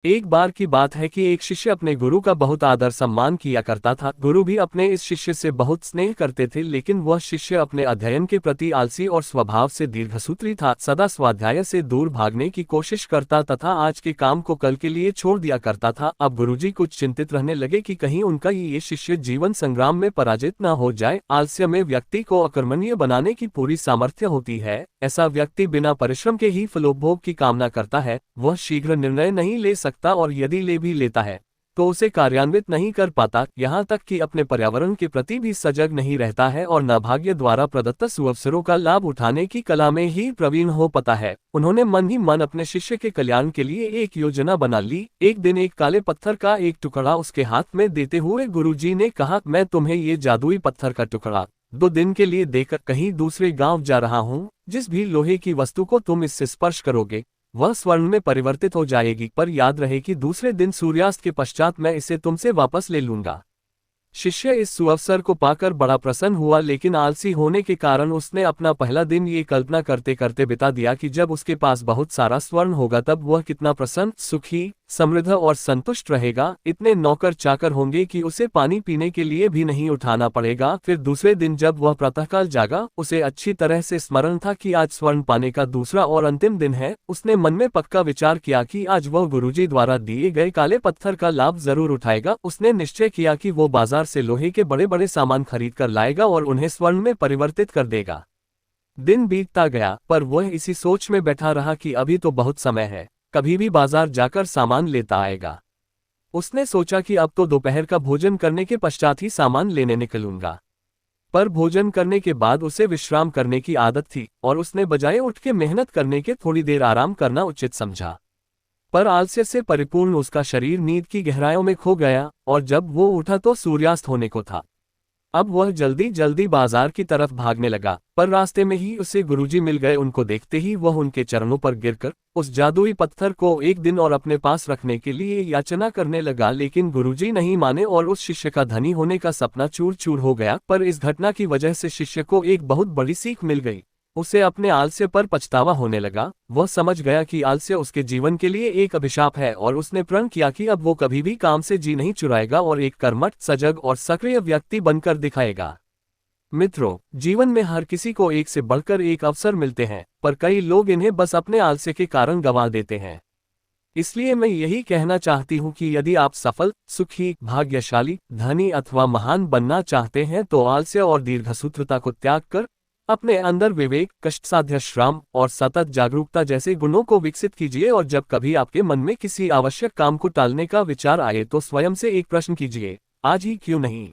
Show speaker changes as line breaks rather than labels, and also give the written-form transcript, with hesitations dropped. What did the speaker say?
एक बार की बात है कि एक शिष्य अपने गुरु का बहुत आदर सम्मान किया करता था। गुरु भी अपने इस शिष्य से बहुत स्नेह करते थे, लेकिन वह शिष्य अपने अध्ययन के प्रति आलसी और स्वभाव से दीर्घसूत्री था। सदा स्वाध्याय से दूर भागने की कोशिश करता तथा आज के काम को कल के लिए छोड़ दिया करता था। अब गुरुजी कुछ चिंतित रहने लगे कि कहीं उनका ये शिष्य जीवन संग्राम में पराजित न हो जाए। आलस्य में व्यक्ति को अकर्मण्य बनाने की पूरी सामर्थ्य होती है। ऐसा व्यक्ति बिना परिश्रम के ही फलोपभोग की कामना करता है। वह शीघ्र निर्णय नहीं ले सकता और यदि ले भी लेता है तो उसे कार्यान्वित नहीं कर पाता। यहाँ तक कि अपने पर्यावरण के प्रति भी सजग नहीं रहता है और न भाग्य द्वारा प्रदत्त सुअवसरों का लाभ उठाने की कला में ही प्रवीण हो पाता है। उन्होंने मन ही मन अपने शिष्य के कल्याण के लिए एक योजना बना ली। एक दिन एक काले पत्थर का एक टुकड़ा उसके हाथ में देते हुए गुरुजी ने कहा, मैं तुम्हें ये जादुई पत्थर का टुकड़ा 2 दिन के लिए देकर कहीं दूसरे गांव जा रहा हूँ। जिस भी लोहे की वस्तु को तुम इससे स्पर्श करोगे वह स्वर्ण में परिवर्तित हो जाएगी, पर याद रहे कि दूसरे दिन सूर्यास्त के पश्चात मैं इसे तुमसे वापस ले लूंगा। शिष्य इस सुअवसर को पाकर बड़ा प्रसन्न हुआ, लेकिन आलसी होने के कारण उसने अपना पहला दिन ये कल्पना करते करते बिता दिया कि जब उसके पास बहुत सारा स्वर्ण होगा तब वह कितना प्रसन्न, सुखी, समृद्ध और संतुष्ट रहेगा। इतने नौकर चाकर होंगे कि उसे पानी पीने के लिए भी नहीं उठाना पड़ेगा। फिर दूसरे दिन जब वह प्रातःकाल जागा, उसे अच्छी तरह से स्मरण था कि आज स्वर्ण पाने का दूसरा और अंतिम दिन है। उसने मन में पक्का विचार किया कि आज वह गुरुजी द्वारा दिए गए काले पत्थर का लाभ जरूर उठाएगा। उसने निश्चय किया कि वो बाजार से लोहे के बड़े बड़े सामान खरीद कर लाएगा और उन्हें स्वर्ण में परिवर्तित कर देगा। दिन बीतता गया, पर वह इसी सोच में बैठा रहा कि अभी तो बहुत समय है, कभी भी बाजार जाकर सामान लेता आएगा। उसने सोचा कि अब तो दोपहर का भोजन करने के पश्चात ही सामान लेने निकलूंगा। पर भोजन करने के बाद उसे विश्राम करने की आदत थी और उसने बजाय उठ के मेहनत करने के थोड़ी देर आराम करना उचित समझा। पर आलस्य से परिपूर्ण उसका शरीर नींद की गहराइयों में खो गया और जब वो उठा तो सूर्यास्त होने को था। अब वह जल्दी जल्दी बाजार की तरफ भागने लगा, पर रास्ते में ही उसे गुरुजी मिल गए। उनको देखते ही वह उनके चरणों पर गिरकर उस जादुई पत्थर को एक दिन और अपने पास रखने के लिए याचना करने लगा, लेकिन गुरुजी नहीं माने और उस शिष्य का धनी होने का सपना चूर चूर हो गया। पर इस घटना की वजह से शिष्य को एक बहुत बड़ी सीख मिल गई। उसे अपने आलस्य पर पछतावा होने लगा। वह समझ गया कि आलस्य उसके जीवन के लिए एक अभिशाप है और उसने प्रण किया कि अब वो कभी भी काम से जी नहीं चुराएगा और एक कर्मठ, सजग और सक्रिय व्यक्ति बनकर दिखाएगा। मित्रों, जीवन में हर किसी को एक से बढ़कर एक अवसर मिलते हैं, पर कई लोग इन्हें बस अपने आलस्य के कारण गंवा देते हैं। इसलिए मैं यही कहना चाहती हूँ कि यदि आप सफल, सुखी, भाग्यशाली, धनी अथवा महान बनना चाहते हैं तो आलस्य और दीर्घसूत्रता को त्याग कर अपने अंदर विवेक, कष्टसाध्य श्रम और सतत जागरूकता जैसे गुणों को विकसित कीजिए। और जब कभी आपके मन में किसी आवश्यक काम को टालने का विचार आए तो स्वयं से एक प्रश्न कीजिए, आज ही क्यों नहीं।